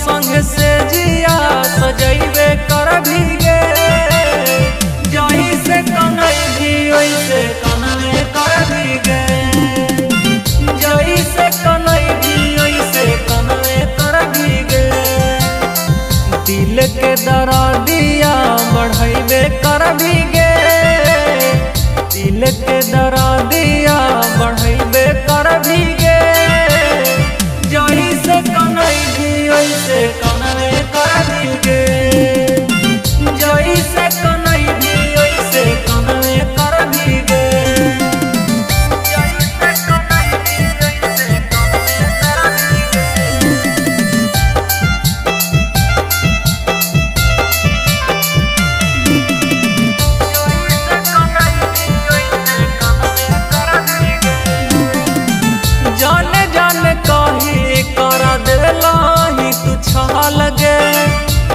संग से जिया सजैबे कर भीगे जही से कनई भी वैसे कनवे कर भीगे जही से कनई भी वैसे कनवे कर भीगे दिल के दर्दिया बढ़ैबे कर भीगे दिल के दर्दिया बढ़ैबे कर भीगे जही से कनई भी वैसे कनवे कर भीगे जही से कनई भी वैसे कनवे कर भीगे जही से कनई भी वैसे कनवे कर भीगे जाने जाने कही कर दिलाही तू छा लगे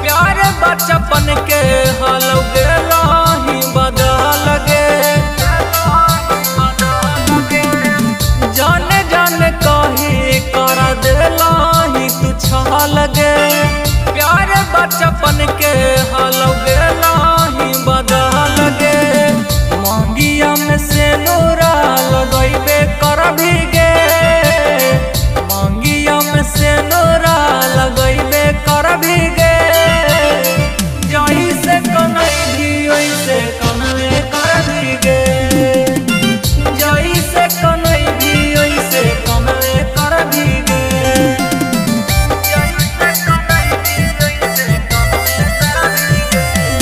प्यार बचपन के हल गेलाही बदल गे जाने जाने कही कर दिलाही तू छा लगे प्यार बचपन के हल गेलाही बदल गे मांगिया में से नूरा लगैबे कर भीगे मांगिया में से नूरा लगैबे कर भीगे जही से कनई भी वैसे कनवे कर भीगे जही से कनई भी वैसे कनवे कर भीगे जही से कनई भी वैसे कनवे कर भीगे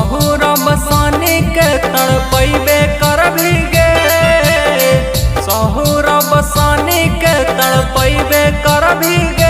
बसानी के तड़पैबे कर भीगे सहुरा बसानी के तड़पैबे कर भीगे